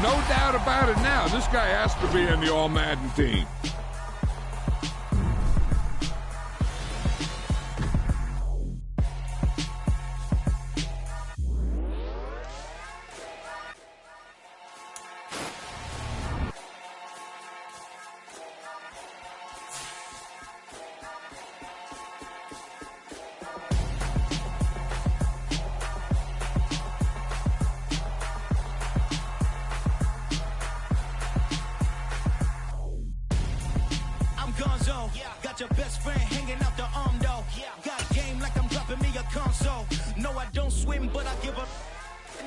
No doubt about it now. This guy has to be in the All-Madden team. Got your best friend hanging out the arm though. Got game like I'm dropping me a console. No, I don't swim, but I give a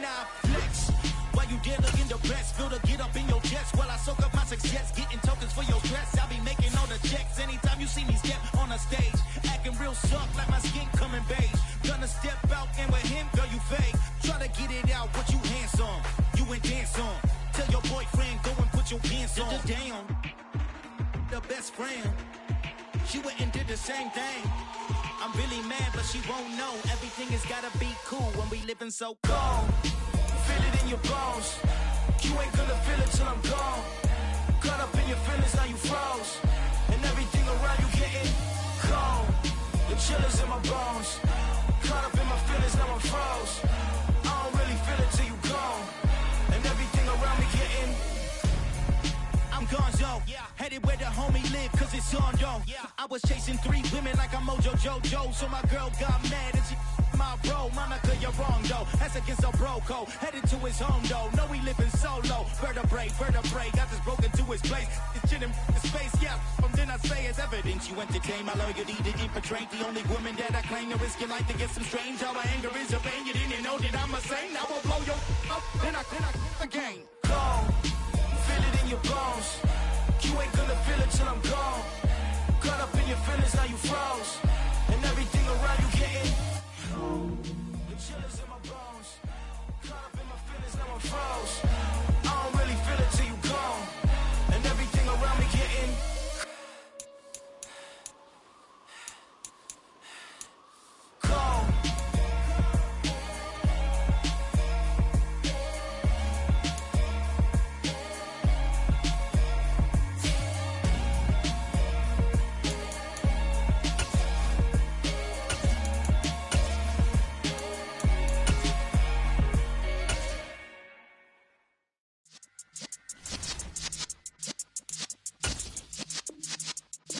nah flex. While you there looking depressed, feel the get up in your chest while I soak up my success, getting tokens for your stress. I'll be making all the checks anytime you see me step on a stage, acting real soft like my skin coming beige. Gonna step out and with him, girl, you fake. Try to get it out, what you handsome, you ain't dance on. Tell your boyfriend go and put your pants on. Down, the best friend. She went and did the same thing. I'm really mad, but she won't know. Everything has gotta be cool when we living so cold. Feel it in your bones. You ain't gonna feel it till I'm gone. Caught up in your feelings, now you froze. And everything around you getting cold. The chillers in my bones. Caught up in my feelings, now I'm froze. I don't really feel it till you gone. And everything around me getting I'm gonzo, headed where the homie live, cause it's on though. I was chasing 3 women like I'm Mojo Jojo, so my girl got mad and she my bro. Monica, you're wrong though, that's against a bro code. Headed to his home though, no we living solo. Vertebrae, got this broken to his place. It's chillin' in space, from then I say it's evidence you entertain my loyalty to infiltrate. The only woman that I claim to risk your life to get some strange. All my anger is a pain, you didn't know that I'm a saint. Now I'll blow your up, then I again. Cold. Feel it in your bones. You ain't gonna feel it till I'm gone. Caught up in your feelings, now you froze. And everything around you getting the chillers in my bones. Caught up in my feelings, now I'm froze. I don't really feel it till you gone. And everything around me getting cold.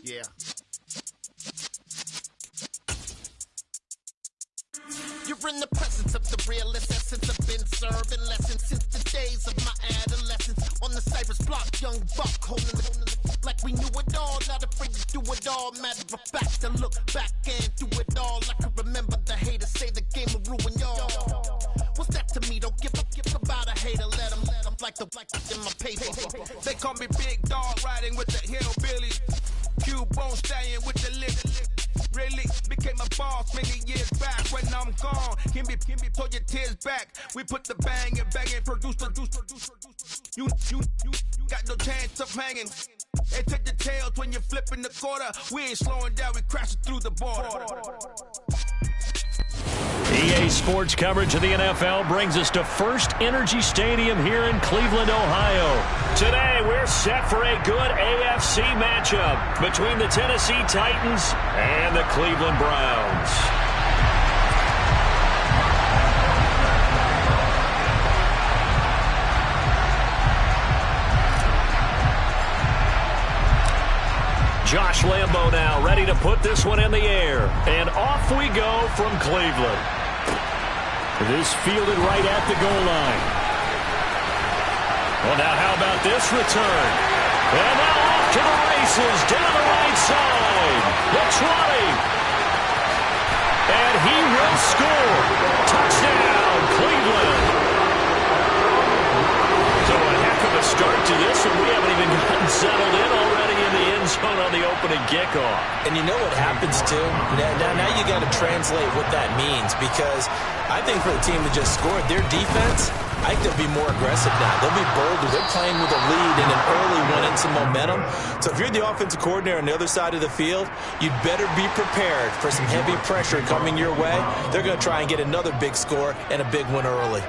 Yeah. You're in the presence of the realest essence. I've been serving lessons since the days of my adolescence. On the Cypress block, young buck holding the like we knew it all. Not afraid to do it all. Matter of fact, to look back and do it all. I can remember the haters say the game will ruin y'all. What's that to me? Don't give about a hater. Let them like the in my paper. They call me Big Dog, riding with the hillbillies. Q-Bone staying with the lip. Really became a boss many years back. When I'm gone, can be pull your tears back. We put the bang and produce. You got no chance of hanging. They take the tails when you're flipping the quarter. We ain't slowing down, we crashing through the border. EA Sports coverage of the NFL brings us to First Energy Stadium here in Cleveland, Ohio. Today, we're set for a good AFC matchup between the Tennessee Titans and the Cleveland Browns. Josh Lambo now ready to put this one in the air. And off we go from Cleveland. It is fielded right at the goal line. Well, now how about this return? And now off to the races down the right side. The 20. And he will score. Touchdown, Cleveland. So a heck of a start to this, and we haven't even gotten settled in already in the end zone on the opening kickoff. And you know what happens, too? Now you got to translate what that means, because I think for the team that just scored, their defense, I think they'll be more aggressive now. They'll be bolder. They're playing with a lead and an early one and some momentum. So if you're the offensive coordinator on the other side of the field, you'd better be prepared for some heavy pressure coming your way. They're going to try and get another big score and a big one early.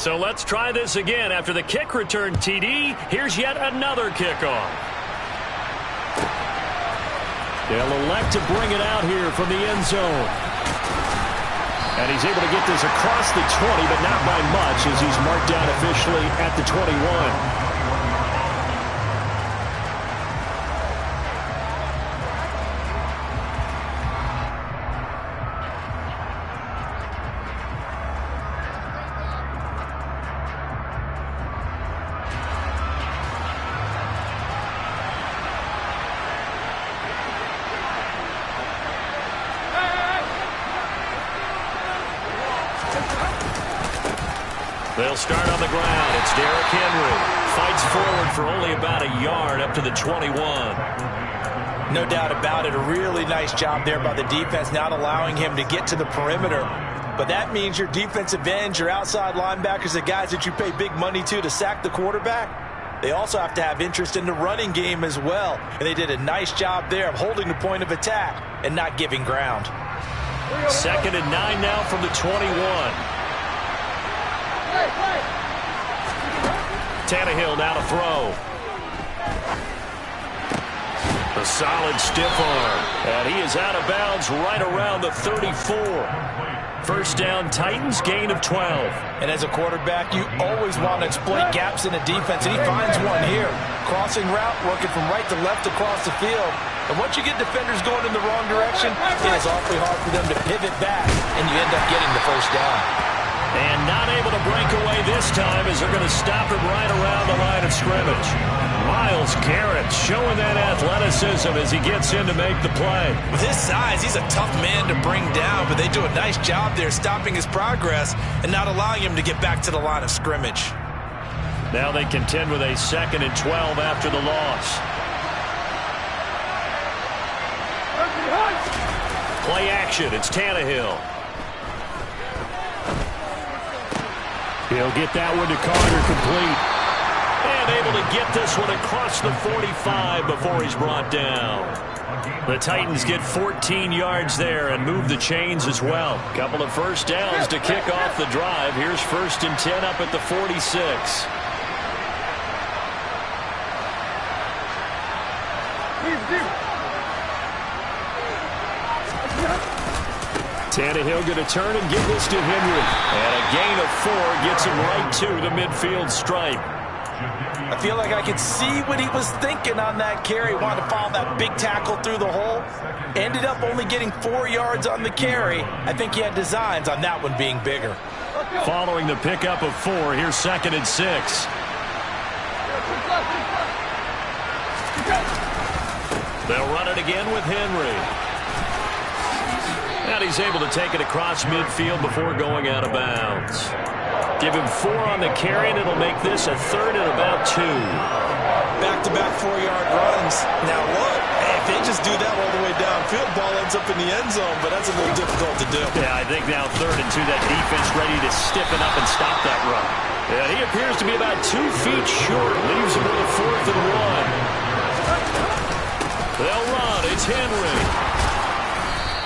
So let's try this again. After the kick return TD, here's yet another kickoff. They'll elect to bring it out here from the end zone. And he's able to get this across the 20, but not by much as he's marked down officially at the 21. They'll start on the ground. It's Derrick Henry. Fights forward for only about a yard up to the 21. No doubt about it. A really nice job there by the defense, not allowing him to get to the perimeter. But that means your defensive ends, your outside linebackers, the guys that you pay big money to sack the quarterback, they also have to have interest in the running game as well. And they did a nice job there of holding the point of attack and not giving ground. 2nd and 9 now from the 21. Tannehill now to throw. A solid stiff arm. And he is out of bounds right around the 34. First down, Titans, gain of 12. And as a quarterback, you always want to exploit gaps in the defense, and he finds one here. Crossing route, working from right to left across the field. And once you get defenders going in the wrong direction, it is awfully hard for them to pivot back, and you end up getting the first down. And not able to break away this time as they're going to stop him right around the line of scrimmage. Myles Garrett showing that athleticism as he gets in to make the play. With his size, he's a tough man to bring down, but they do a nice job there stopping his progress and not allowing him to get back to the line of scrimmage. Now they contend with a 2nd and 12 after the loss. Play action, it's Tannehill. He'll get that one to Carter complete. And able to get this one across the 45 before he's brought down. The Titans get 14 yards there and move the chains as well. Couple of first downs to kick off the drive. Here's 1st and 10 up at the 46. Tannehill going to turn and give this to Henry. And a gain of 4 gets him right to the midfield stripe. I feel like I could see what he was thinking on that carry. Wanted to follow that big tackle through the hole. Ended up only getting 4 yards on the carry. I think he had designs on that one being bigger. Following the pickup of 4, here's 2nd and 6. They'll run it again with Henry. And he's able to take it across midfield before going out of bounds. Give him 4 on the carry, and it'll make this a 3rd and about 2. Back-to-back 4-yard runs. Now look, hey, if they just do that all the way downfield, ball ends up in the end zone, but that's a little difficult to do. Yeah, I think now 3rd and 2, that defense ready to stiffen up and stop that run. Yeah, he appears to be about 2 feet short. Leaves him with a 4th and 1. They'll run. It's Henry.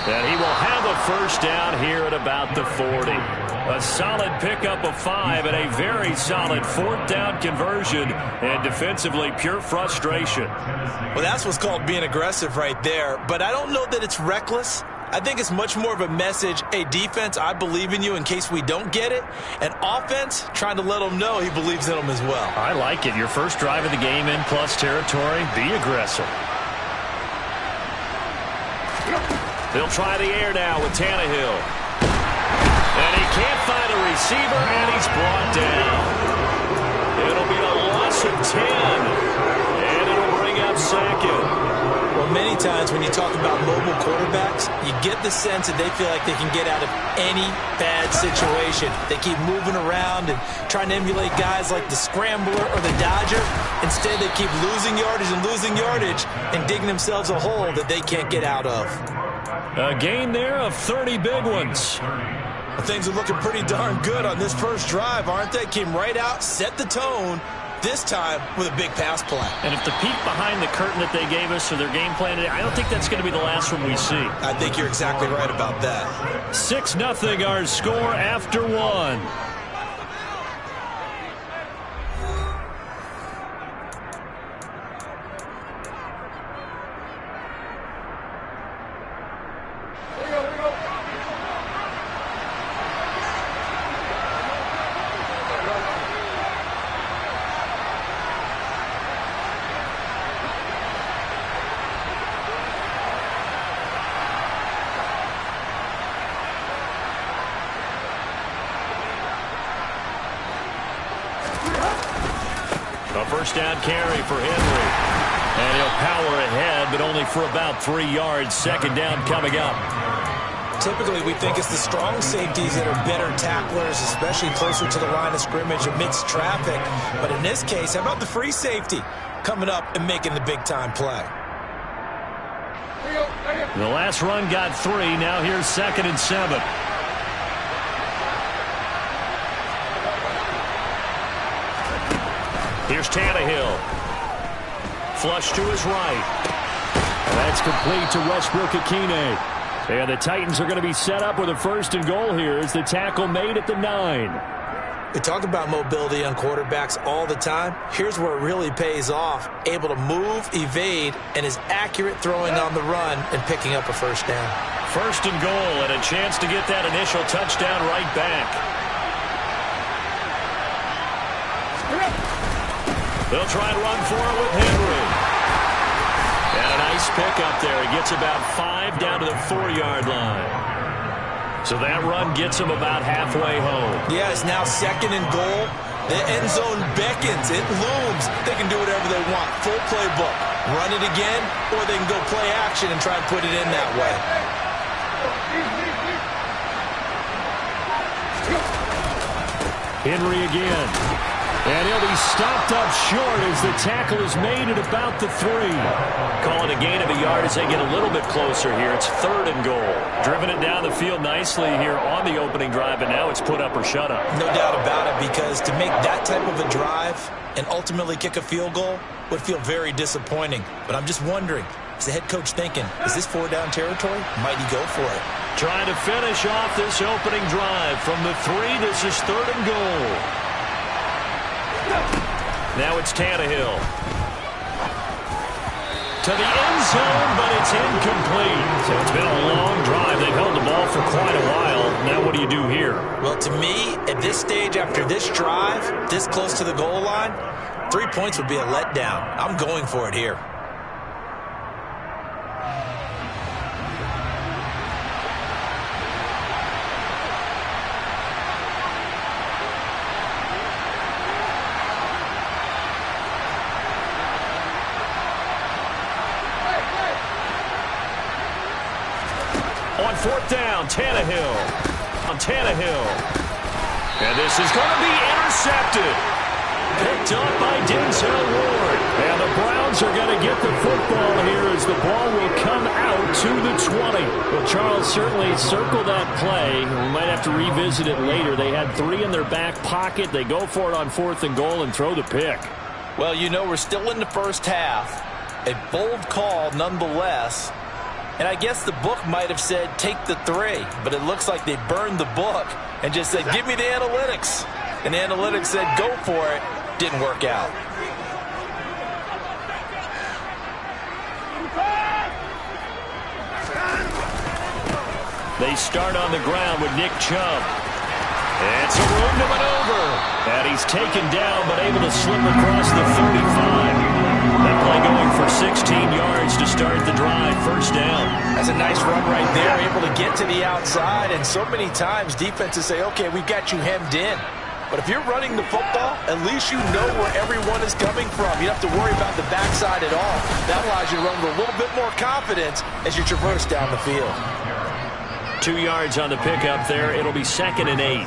And he will have a first down here at about the 40. A solid pickup of 5 and a very solid 4th down conversion. And defensively, pure frustration. Well, that's what's called being aggressive right there. But I don't know that it's reckless. I think it's much more of a message, hey, defense, I believe in you in case we don't get it. And offense, trying to let him know he believes in them as well. I like it. Your first drive of the game in plus territory, be aggressive. They'll try the air now with Tannehill. And he can't find a receiver, and he's brought down. It'll be a loss of 10. And it'll bring up 2nd. Well, many times when you talk about mobile quarterbacks, you get the sense that they feel like they can get out of any bad situation. They keep moving around and trying to emulate guys like the Scrambler or the Dodger. Instead, they keep losing yardage and digging themselves a hole that they can't get out of. A gain there of 30 big ones. Things are looking pretty darn good on this first drive, aren't they? Came right out, set the tone, this time with a big pass play. And if the peek behind the curtain that they gave us for their game plan today, I don't think that's going to be the last one we see. I think you're exactly right about that. 6-0 our score after 1. A first down carry for Henry. And he'll power ahead, but only for about 3 yards. Second down coming up. Typically, we think it's the strong safeties that are better tacklers, especially closer to the line of scrimmage amidst traffic. But in this case, how about the free safety coming up and making the big-time play? The last run got 3. Now here's 2nd and 7. Here's Tannehill. Flush to his right. And that's complete to Westbrook-Ikhine. And the Titans are going to be set up with a 1st and goal here as the tackle made at the 9. We talk about mobility on quarterbacks all the time. Here's where it really pays off. Able to move, evade, and is accurate throwing on the run and picking up a 1st down. 1st and goal and a chance to get that initial touchdown right back. They'll try and run for it with Henry. And a nice pick up there. He gets about 5 down to the 4-yard line. So that run gets him about halfway home. Yeah, it's now 2nd and goal. The end zone beckons. It looms. They can do whatever they want. Full playbook. Run it again, or they can go play action and try and put it in that way. Henry again. And he'll be stopped up short as the tackle is made at about the 3. Call it a gain of a yard as they get a little bit closer here. It's 3rd and goal. Driven it down the field nicely here on the opening drive, and now it's put up or shut up. No doubt about it, because to make that type of a drive and ultimately kick a field goal would feel very disappointing. But I'm just wondering, is the head coach thinking, is this 4-down territory? Might he go for it? Trying to finish off this opening drive from the 3. This is 3rd and goal. Now it's Tannehill. To the end zone, but it's incomplete. So it's been a long drive. They've held the ball for quite a while. Now what do you do here? Well, to me, at this stage, after this drive, this close to the goal line, 3 points would be a letdown. I'm going for it here. On 4th down, Tannehill. On Tannehill. And this is going to be intercepted. Picked up by Denzel Ward. And the Browns are going to get the football here as the ball will come out to the 20. Well, Charles, certainly circle that play. We might have to revisit it later. They had 3 in their back pocket. They go for it on 4th and goal and throw the pick. Well, you know, we're still in the first half. A bold call nonetheless. And I guess the book might have said take the 3, but it looks like they burned the book and just said give me the analytics. And the analytics said go for it. Didn't work out. They start on the ground with Nick Chubb. It's a room to maneuver. And he's taken down but able to slip across the 35. That play going for 16 yards to start the drive. 1st down. That's a nice run right there. Able to get to the outside. And so many times defenses say, okay, we've got you hemmed in. But if you're running the football, at least you know where everyone is coming from. You don't have to worry about the backside at all. That allows you to run with a little bit more confidence as you traverse down the field. 2 yards on the pickup there. It'll be 2nd and 8.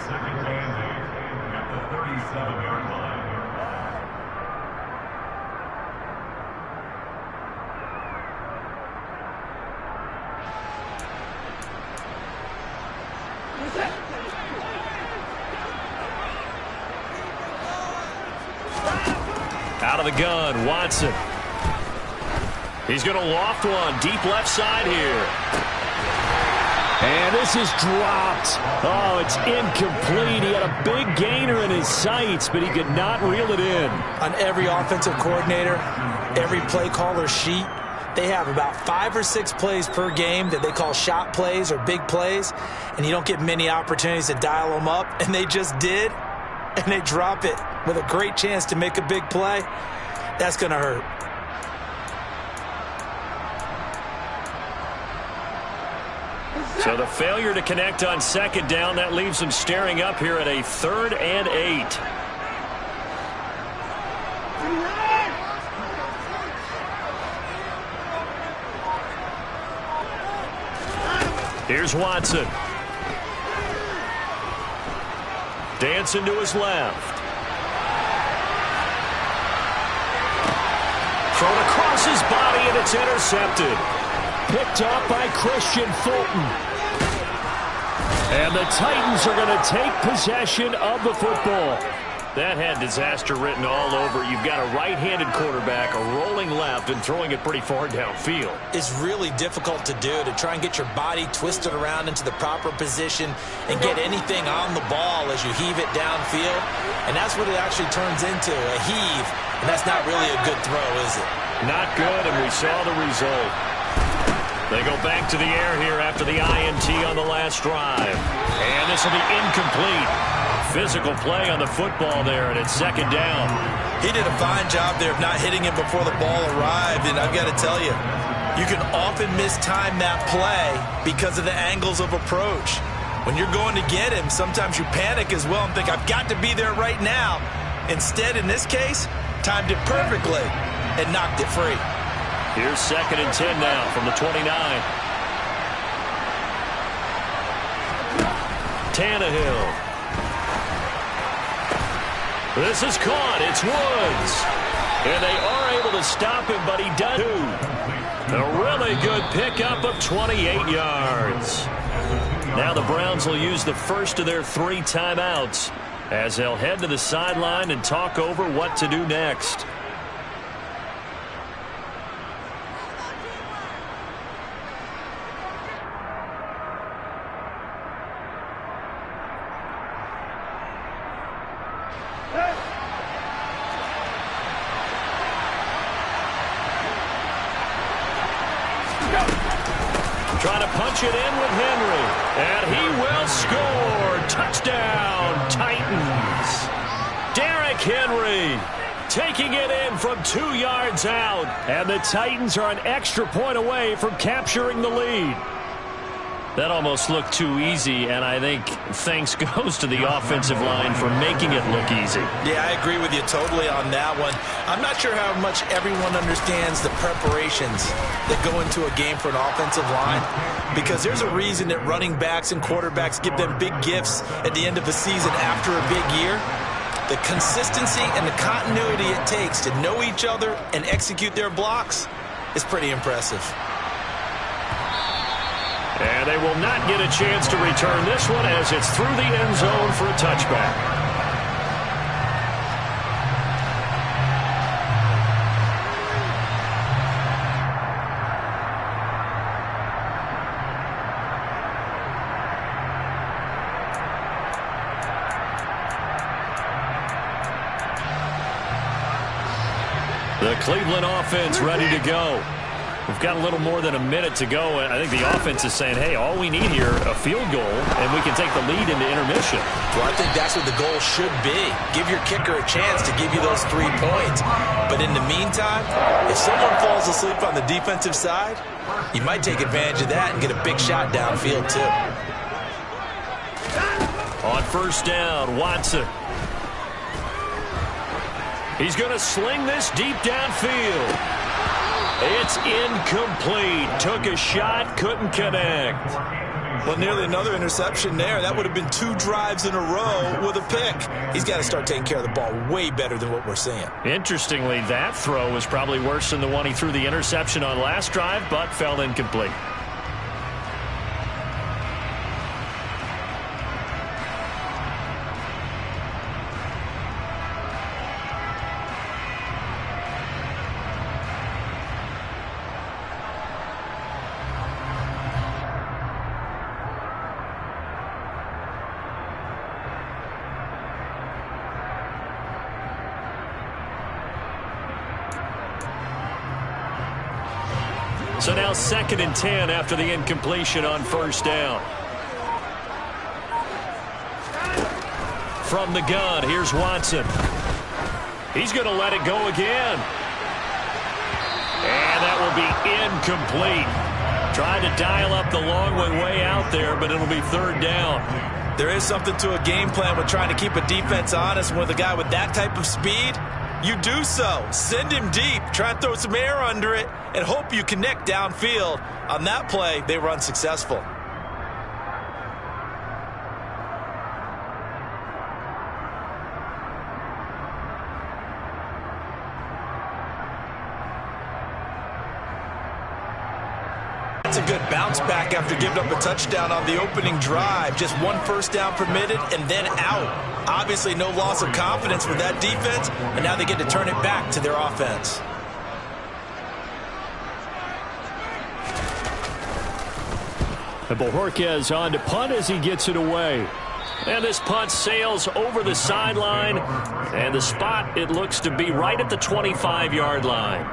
Out of the gun, Watson. He's going to loft one. Deep left side here. And this is dropped. Oh, it's incomplete. He had a big gainer in his sights, but he could not reel it in. On every offensive coordinator, every play caller sheet, they have about 5 or 6 plays per game that they call shot plays or big plays, and you don't get many opportunities to dial them up, and they just did, and they drop it with a great chance to make a big play. That's going to hurt. So the failure to connect on 2nd down, that leaves them staring up here at a 3rd and 8. Here's Watson. Dancing to his left. Thrown across his body, and it's intercepted. Picked up by Christian Fulton. And the Titans are going to take possession of the football. That had disaster written all over it. You've got a right-handed quarterback, a rolling left, and throwing it pretty far downfield. It's really difficult to do, to try and get your body twisted around into the proper position and get anything on the ball as you heave it downfield. And that's what it actually turns into, a heave. And that's not really a good throw, is it? Not good, and we saw the result. They go back to the air here after the INT on the last drive. And this will be incomplete. Physical play on the football there, and it's second down. He did a fine job there of not hitting him before the ball arrived, and I've got to tell you, you can often mistime that play because of the angles of approach. When you're going to get him, sometimes you panic as well and think, I've got to be there right now. Instead, in this case, timed it perfectly and knocked it free. Here's 2nd and 10 now from the 29. Tannehill. This is caught. It's Woods. And they are able to stop him, but he does too. A really good pickup of 28 yards. Now the Browns will use the first of their 3 timeouts as they'll head to the sideline and talk over what to do next. Trying to punch it in with Henry. And he will score. Touchdown, Titans. Derrick Henry taking it in from 2 yards out. And the Titans are an extra point away from capturing the lead. That almost looked too easy, and I think thanks goes to the offensive line for making it look easy. Yeah, I agree with you totally on that one. I'm not sure how much everyone understands the preparations that go into a game for an offensive line, because there's a reason that running backs and quarterbacks give them big gifts at the end of the season after a big year. The consistency and the continuity it takes to know each other and execute their blocks is pretty impressive. And they will not get a chance to return this one as it's through the end zone for a touchback. The Cleveland offense ready to go. We've got a little more than a minute to go. I think the offense is saying, hey, all we need here, a field goal, and we can take the lead into intermission. Well, I think that's what the goal should be. Give your kicker a chance to give you those 3 points. But in the meantime, if someone falls asleep on the defensive side, you might take advantage of that and get a big shot downfield, too. On first down, Watson. He's going to sling this deep downfield. It's incomplete. Took a shot, couldn't connect. Well, nearly another interception there. That would have been 2 drives in a row with a pick. He's got to start taking care of the ball way better than what we're seeing. Interestingly, that throw was probably worse than the one he threw the interception on last drive, but fell incomplete. So now 2nd and 10 after the incompletion on first down. From the gun, here's Watson. He's going to let it go again. And that will be incomplete. Tried to dial up the long way out there, but it'll be 3rd down. There is something to a game plan with trying to keep a defense honest with a guy with that type of speed. you do so. Send him deep. Try and throw some air under it and hope you connect downfield. On that play, they were unsuccessful. That's a good bounce back after giving up a touchdown on the opening drive. Just one first down permitted and then out. Obviously no loss of confidence with that defense, and now they get to turn it back to their offense. And Bojorquez on to punt as he gets it away. And this punt sails over the sideline, and the spot, it looks to be right at the 25-yard line.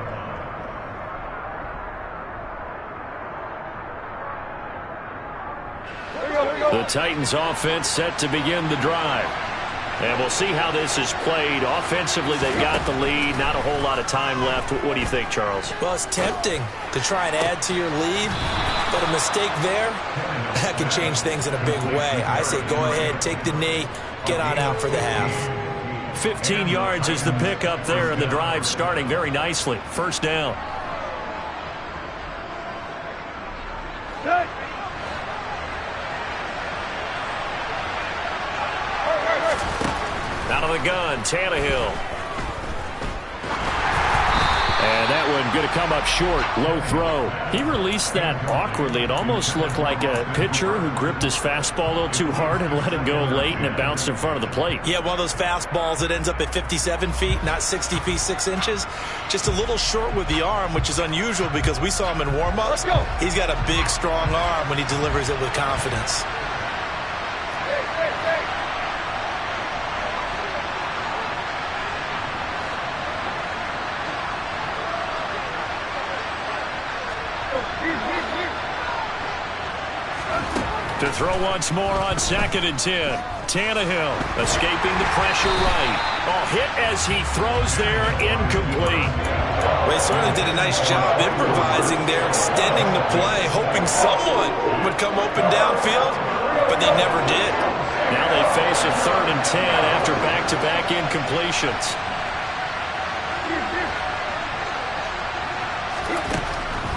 The Titans offense set to begin the drive. And we'll see how this is played. Offensively, they've got the lead. Not a whole lot of time left. What do you think, Charles? Well, it's tempting to try and add to your lead, but a mistake there, that can change things in a big way. I say go ahead, take the knee, get on out for the half. 15 yards is the pickup there, and the drive starting very nicely. First down. Out of the gun, Tannehill. And that one going to come up short. Low throw. He released that awkwardly. It almost looked like a pitcher who gripped his fastball a little too hard and let it go late, and it bounced in front of the plate. Yeah, one of those fastballs that ends up at 57 feet, not 60 feet, 6 inches. Just a little short with the arm, which is unusual because we saw him in warm-ups. He's got a big, strong arm when he delivers it with confidence. To throw once more on 2nd and 10. Tannehill escaping the pressure right. Oh, hit as he throws there, incomplete. Well, he certainly did a nice job improvising there, extending the play, hoping someone would come open downfield, but they never did. Now they face a 3rd and 10 after back-to-back incompletions.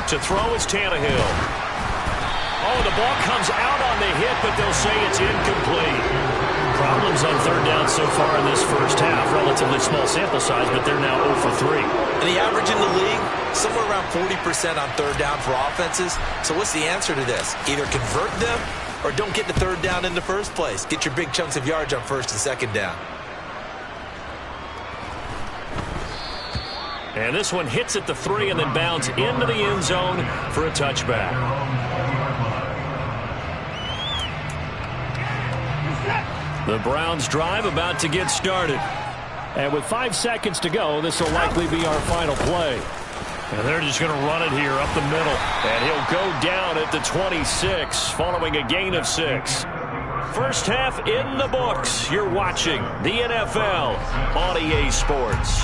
To throw is Tannehill. Oh, the ball comes out on the hit, but they'll say it's incomplete. Problems on 3rd down so far in this first half. Relatively small sample size, but they're now 0 for 3. And the average in the league, somewhere around 40% on 3rd down for offenses. So what's the answer to this? Either convert them or don't get the 3rd down in the first place. Get your big chunks of yards on 1st and 2nd down. And this one hits at the 3 and then bounds into the end zone for a touchback. The Browns drive about to get started. And with 5 seconds to go, this will likely be our final play. And they're just going to run it here up the middle. And he'll go down at the 26 following a gain of 6. First half in the books. You're watching the NFL on EA Sports.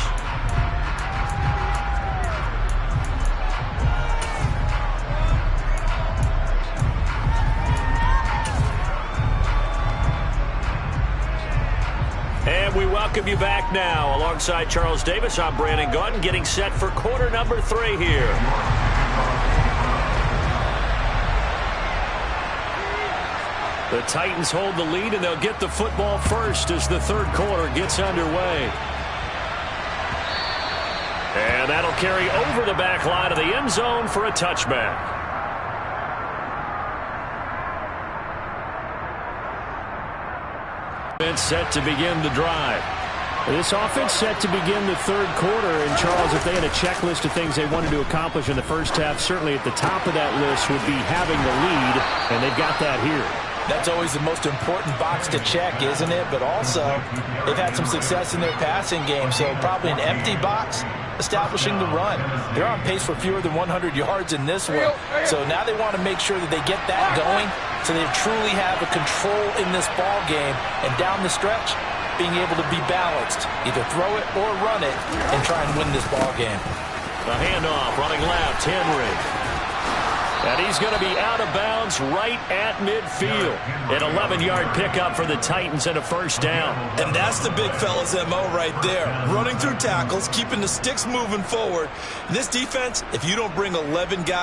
And we welcome you back now. Alongside Charles Davis, I'm Brandon Gunn, getting set for quarter number 3 here. The Titans hold the lead, and they'll get the football first as the 3rd quarter gets underway. And that'll carry over the back line of the end zone for a touchback. Set to begin the drive. This offense set to begin the 3rd quarter. And Charles, if they had a checklist of things they wanted to accomplish in the first half, certainly at the top of that list would be having the lead, and they've got that here. That's always the most important box to check, isn't it? But also, they've had some success in their passing game, so probably an empty box, establishing the run. They're on pace for fewer than 100 yards in this one. So now they want to make sure that they get that going so they truly have a control in this ball game. And down the stretch, being able to be balanced. Either throw it or run it and try and win this ball game. A handoff, running left, Henry. And he's going to be out of bounds right at midfield. An 11-yard pickup for the Titans and a first down. And that's the big fella's MO right there. Running through tackles, keeping the sticks moving forward. This defense, if you don't bring 11 guys